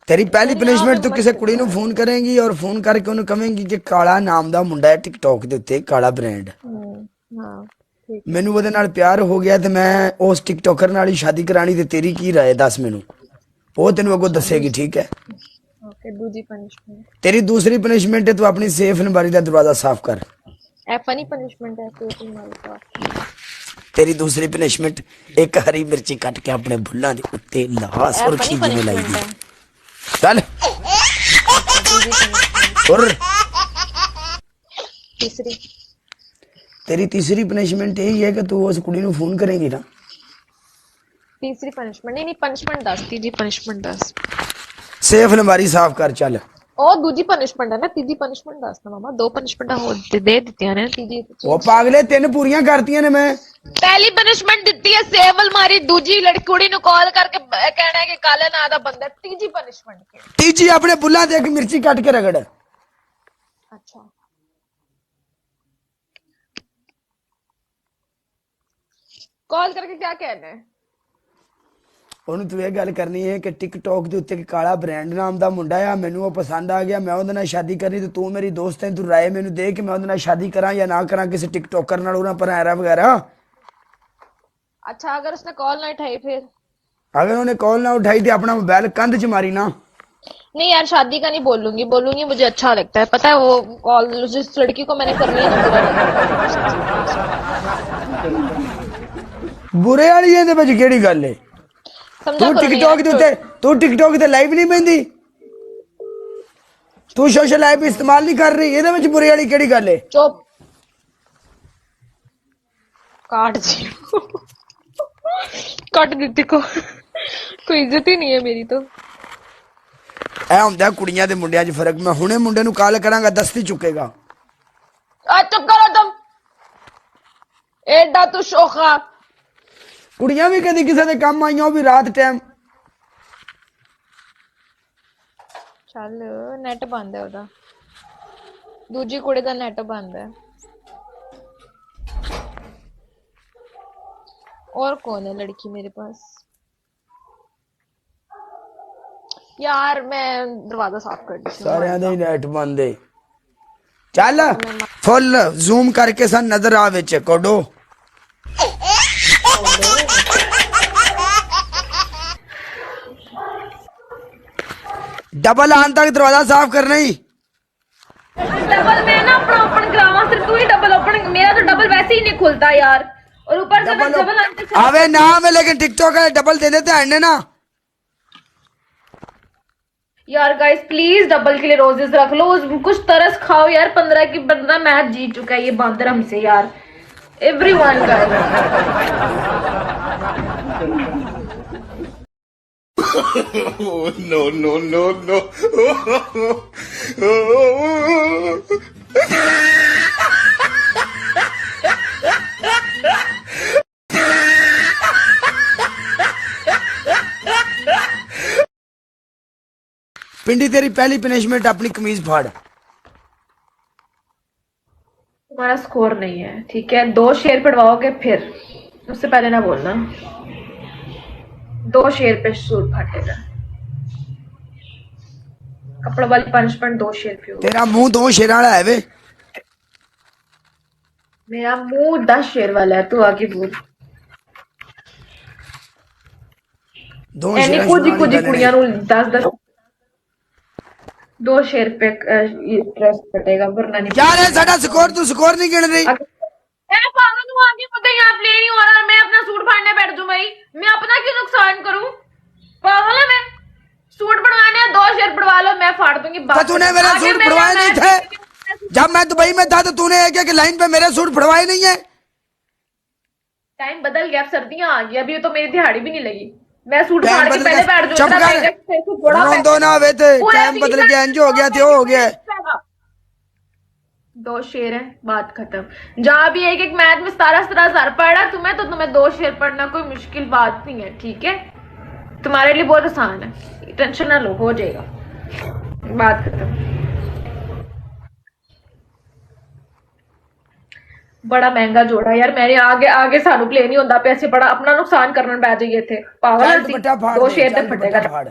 तेरी पहली नहीं आप पनिशमेंट तू हिम्मत किसी कर कुड़ी ਨੂੰ ਫੋਨ ਕਰੇਂਗੀ ਔਰ ਫੋਨ ਕਰਕੇ ਉਹਨੂੰ ਕਹੇਂਗੀ ਕਿ ਕਾਲਾ ਨਾਮ ਦਾ ਮੁੰਡਾ ਹੈ ਟਿਕਟੌਕ ਦੇ ਉੱਤੇ ਕਾਲਾ ਬ੍ਰਾਂਡ हाँ ठीक है। ਮੈਨੂੰ ਉਹਦੇ ਨਾਲ ਪਿਆਰ ਹੋ ਗਿਆ ਤੇ ਮੈਂ ਉਸ ਟਿਕਟੌਕਰ ਨਾਲ ਹੀ ਸ਼ਾਦੀ ਕਰਾਣੀ ਤੇ ਤੇਰੀ ਕੀ ਰਾਏ ਦੱਸ ਮੈਨੂੰ ਉਹ ਤੈਨੂੰ ਅੱਗੋਂ अच्छा ਦੱਸੇਗੀ ਠੀਕ ਹੈ ओके दूजी पनिशमेंट। तेरी दूसरी पनिशमेंट है तू अपनी सेफ अलमारी का दरवाजा साफ कर ए फनी पनिशमेंट है तो तुम मारो का। तेरी दूसरी पनिशमेंट एक हरी मिर्ची कट के अपने भुल्ला दे उत्ते ला ए सुरखी फनी जिवें लाई पनिशमेंट दी चल है। अच्छा दूजी पनिशमेंट। और तीसरी। तेरी तीसरी पनिशमेंट यही है कि तू उस कुड़ी ਨੂੰ फोन करेंगी ना तीसरी पनिशमेंट नहीं नहीं पनिशमेंट 10 तीजी पनिशमेंट 10। सेफ अलमारी साफ कर चल और दूजी पनिशमेंट है ना तीजी पनिशमेंट 10 ना मामा दो पनिशमेंट हो दे दी है ना तीजी। वो पागले तीन पूरियां करतियां ने मैं पहली पनिशमेंट दी है सेव अलमारी दूजी लड़की कुड़ी नु कॉल करके कहना है कि काले ना दा बंदा तीजी पनिशमेंट के। तीजी अपने बुल्ला दे एक मिर्ची कट के रगड़ अच्छा कॉल करके क्या कहना है। ਉਹਨੂੰ ਤੂੰ ਇਹ ਗੱਲ ਕਰਨੀ ਹੈ ਕਿ ਟਿਕਟੌਕ ਦੇ ਉੱਤੇ ਇੱਕ ਕਾਲਾ ਬ੍ਰਾਂਡ ਨਾਮ ਦਾ ਮੁੰਡਾ ਆ ਮੈਨੂੰ ਉਹ ਪਸੰਦ ਆ ਗਿਆ ਮੈਂ ਉਹਦੇ ਨਾਲ ਸ਼ਾਦੀ ਕਰਨੀ ਤੇ ਤੂੰ ਮੇਰੀ ਦੋਸਤ ਹੈ ਤੂੰ ਰਾਏ ਮੈਨੂੰ ਦੇ ਕਿ ਮੈਂ ਉਹਦੇ ਨਾਲ ਸ਼ਾਦੀ ਕਰਾਂ ਜਾਂ ਨਾ ਕਰਾਂ ਕਿਸੇ ਟਿਕਟੌਕਰ ਨਾਲ ਉਹਨਾਂ ਪਰ ਐਰਾ ਵਗੈਰਾ। अच्छा अगर उसने कॉल ना उठाई फिर। अगर उन्हें कॉल ना उठाई थी अपना मोबाइल कंध च मारी ना। नहीं यार शादी का नहीं बोलूंगी बोलूंगी मुझे अच्छा लगता है पता है वो कॉल जिस लड़की को मैंने करनी है ना बुरा बुरे वाली ਇਹਦੇ ਵਿੱਚ ਕਿਹੜੀ ਗੱਲ ਹੈ समझा ਤੂੰ करो ਟਿਕਟੌਕ ਦੇ ਉੱਤੇ ਤੂੰ ਟਿਕਟੌਕ ਤੇ ਲਾਈਵ ਨਹੀਂ ਪੈਂਦੀ ਤੂੰ ਸੋਸ਼ਲ ਐਪ ਇਸਤੇਮਾਲ ਨਹੀਂ ਕਰ ਰਹੀ ਇਹਦੇ ਵਿੱਚ ਬੁਰੇ ਵਾਲੀ ਕਿਹੜੀ ਗੱਲ ਹੈ। चुप काट जी काट देती को कोई इज्जत ही नहीं है मेरी तो। ਇਹ ਹੁੰਦਾ ਕੁੜੀਆਂ ਦੇ ਮੁੰਡਿਆਂ 'ਚ ਫਰਕ ਮੈਂ ਹੁਣੇ ਮੁੰਡੇ ਨੂੰ ਕਾਲ ਕਰਾਂਗਾ ਦਸਤੀ ਚੁੱਕੇਗਾ। चुप करो तुम एडा तू शोखा। ਕੁੜੀਆਂ ਵੀ ਕਦੀ ਕਿਸੇ ਦੇ ਕੰਮ ਆਈਆਂ ਉਹ ਵੀ ਰਾਤ ਟਾਈਮ ਚੱਲ ਨੈਟ ਬੰਦ ਹੈ ਉਹਦਾ ਦੂਜੀ ਕੁੜੀ ਦਾ ਨੈਟ ਬੰਦ ਹੈ। और कौन है लड़की मेरे पास यार मैं दरवाजा साफ कर दी ਸਾਰਿਆਂ ਦੇ ਨੈਟ ਬੰਦ ਏ ਚੱਲ ਫੁੱਲ ਜ਼ੂਮ ਕਰਕੇ ਸਨ ਨਜ਼ਰ ਆ ਵਿੱਚ ਕੋਡੋ डबल आन तक दरवाजा साफ करना ही डबल मैं ना अपना ओपन करावा सिर्फ तू ही डबल ओपन मेरा तो डबल वैसे ही नहीं खुलता यार और ऊपर से मैं डबल आवे नाम है लेकिन टिकटॉक है डबल दे देते हैं ना यार गाइस प्लीज डबल के लिए रोजेस रख लो कुछ तरस खाओ यार 15 की बंदा मैच जीत चुका है ये बांदर हमसे यार everyone guys. no, no, no, no. पिंडी तेरी पहली पनिशमेंट अपनी कमीज फाड़। तुम्हारा स्कोर नहीं है ठीक है 2 शेर पढ़वाओगे फिर उससे पहले ना बोलना 2 शेर पे सूट फाटेगा कपड़ा वाली पनिशमेंट 2 शेर पे होगी। तेरा मुंह 2 शेर वाला है वे मेरा मुंह 10 शेर वाला है तू आगे बोल 2 एनी शेर कुछ कुछ कुड़ियां नु 10 2 शेर पे ड्रेस कटेगा वरना नहीं यार है साडा स्कोर तू स्कोर नहीं गिन रही मैं पागल हूं आगे मुझे यहाँ प्ले नहीं हो रहा मैं अपना सूट फाड़ने बैठ जाऊं भाई मैं अपना क्यों नुकसान करूं पागल है मैं सूट पड़वाने 2 शेर पड़वा लो मैं फाड़ दूंगी तो तूने मेरे सूट पड़वाए नहीं थे जब मैं दुबई में था तो तूने एक एक लाइन पे मेरे सूट पड़वाए नहीं है। टाइम बदल गया अब सर्दियां आ गई अभी तो मेरी दिहाड़ी भी नहीं लगी मैं सूट टाइम फाड़ के बदल पहले गया। बैठ चुप जाऊं कर रोंदो ना वे थे टाइम बदल गया इंज हो गया थे हो गया 2 शेर है बात खत्म जहां भी एक मैच में 17,000 पढ़ रहा तुम्हें तो तुम्हें 2 शेर पढ़ना कोई मुश्किल बात नहीं है ठीक है तुम्हारे लिए बहुत आसान है टेंशन ना लो हो जाएगा बात खत्म। बड़ा महंगा जोड़ा यार मेरे आगे आगे सानू प्ले नहीं होता पैसे बड़ा अपना नुकसान करने बैठ जाइए थे पागल दुपट्टा फाड़ 2 दे, शेर चल ते फटेगा दुपट्टा फाड़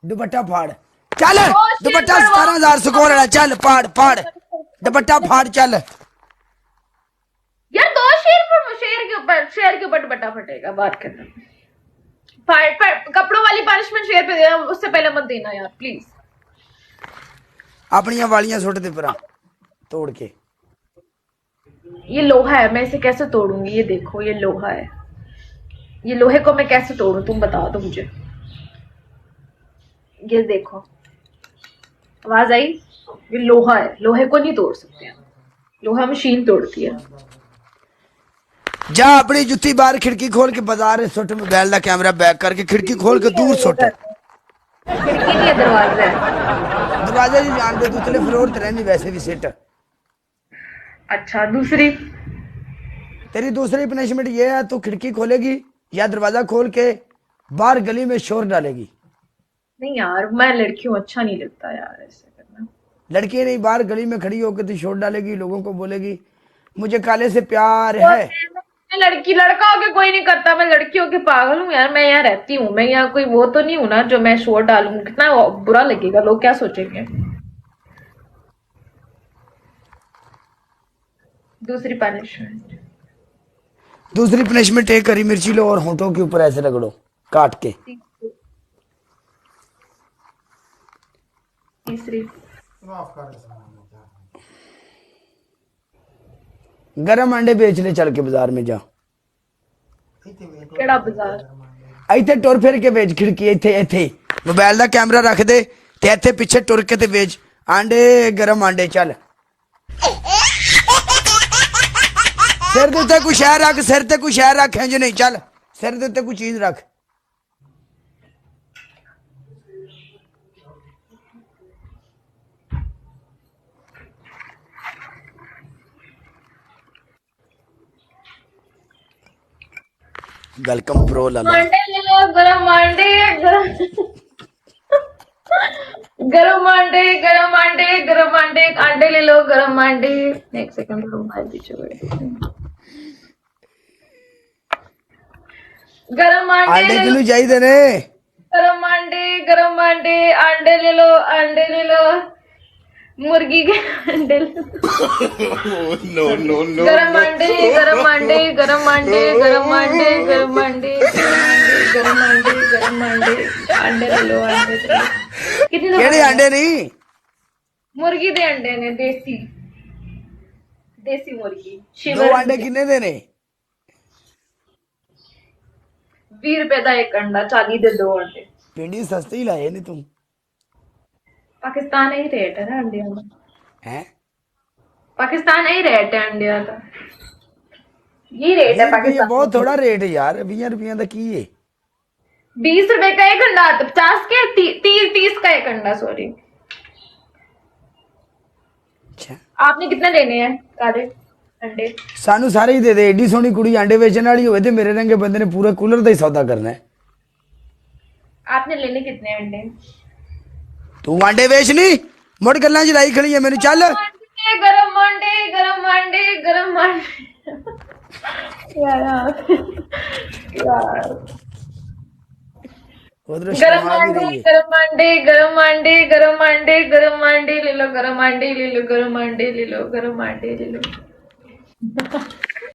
दुपट्टा फाड़ चल शेर दुपट्टा पड़वा। 17,000 स्कोर है चल फाड़ फाड़ दुपट्टा फाड़ चल यार 2 शेर के ऊपर दुपट्टा फटेगा, बात करना। कपड़ों वाली पनिशमेंट शेर पे देना, उससे पहले मत देना यार प्लीज। अपनियां वालियां सुट दे परा तोड़ के। ये लोहा है, मैं इसे कैसे तोड़ूंगी? ये देखो ये लोहा है, ये लोहे को मैं कैसे तोड़ूं? तुम बता दो मुझे। ये देखो, आवाज आई? ये लोहा है, लोहे को नहीं तोड़ सकते, लोहा मशीन तोड़ती है। जा अपनी जुत्ती बाहर खिड़की खोल के बाजार सुट मोबाइल का कैमरा बैक करके खिड़की खोल के दूर सुट। खिड़की नहीं है, दरवाजा है। दरवाजे जी जान दे, तू तले फ्लोर ते रहनी वैसे भी सिट। अच्छा दूसरी? तेरी दूसरी पनिशमेंट ये है, तू खिड़की खोलेगी या दरवाजा खोल के बाहर गली में शोर डालेगी। नहीं यार, मैं लड़की हूँ, अच्छा नहीं लगता यार ऐसे करना। लड़की नहीं, बाहर गली में खड़ी होकर तू शोर डालेगी, लोगों को बोलेगी मुझे काले से प्यार है। मैं लड़की, लड़का होके कोई नहीं करता, मैं लड़की होके पागल हूँ यार। मैं यहाँ रहती हूँ, मैं यहाँ कोई वो तो नहीं हूँ ना जो मैं शोर डालूं। कितना बुरा लगेगा, लोग क्या सोचेंगे। दूसरी पनिशमेंट? दूसरी पनिशमेंट एक हरी मिर्ची लो और होंठों के ऊपर ऐसे रगड़ो काट के। तीसरी? गरम अंडे बेच ले चल के बाजार में जा। केड़ा बाजार? ਇੱਥੇ ਟੁਰ ਫਿਰ ਕੇ ਵੇਚ ਖਿੜਕੀ ਇੱਥੇ ਮੋਬਾਈਲ ਦਾ ਕੈਮਰਾ ਰੱਖ ਦੇ ਤੇ ਇੱਥੇ ਪਿੱਛੇ ਟੁਰ ਕੇ ਤੇ ਵੇਚ ਆਂਡੇ ਗਰਮ ਆਂਡੇ ਚੱਲ। ਸਿਰ ਦੇ ਉੱਤੇ ਕੋਈ ਸ਼ੈ ਰੱਖ, ਸਿਰ ਤੇ ਕੋਈ ਸ਼ੈ ਰੱਖ ਇੰਜ ਨਹੀਂ, ਚੱਲ ਸਿਰ ਦੇ ਉੱਤੇ ਕੋਈ ਚੀਜ਼ ਰੱਖ। वेलकम प्रो लाला। अंडे ले लो, गरम अंडे, गरम अंडे, गरम अंडे, गरम अंडे, अंडे ले लो, गरम अंडे। एक सेकंड मोबाइल पीछे गरम आंडे अंडे ले लो, किनू चाहिए ने? गरम अंडे, गरम अंडे, अंडे ले लो, अंडे ले लो, मुर्गी के अंडे ले लो। गरम अंडे, गरम अंडे, गरम अंडे, गरम अंडे, गरम अंडे, गरम अंडे, गरम अंडे, अंडे ले लो, अंडे ले लो। कितने लोग? ਕਿਹੜੇ ਆਂਡੇ नहीं? मुर्गी दे अंडे ने, देसी देसी मुर्गी। दो शिवर आंडे किन्ने दे ने? 20 रुपए का एक अंडा, 40 दे 2 अंडे। पिंडी सस्ती लाए नहीं तुम पाकिस्तान ही रेट है ना अंडिया का, हैं? पाकिस्तान ही रेट है अंडिया का, यही रेट है ये पाकिस्तान। बहुत थोड़ा रेट है यार, 20 रुपया का की है। 20 रुपए का एक अंडा, तो 50 के 30 का एक अंडा, सॉरी। अच्छा आपने कितने लेने हैं काले अंडे? सानू सारे ही दे दे। एडी सोहनी कुड़ी आंडे बेचने वाली होवे ते मेरे रंगे बंदे ने पूरा कूलर का ही सौदा करना है। आपने लेने कितने अंडे? तू आंडे बेचनी मुड़ गल्लां च लाई खड़ी है मेनू चल। गरम अंडे, गरम अंडे, गरम अंडे। यार उधर गरम शर्मा भी अंडे, रही है। गरम अंडे, गरम अंडे, गरम अंडे, गरम अंडे ले लो, गरम अंडे ले लो, गरम अंडे ले लो, गरम अंडे ले लो।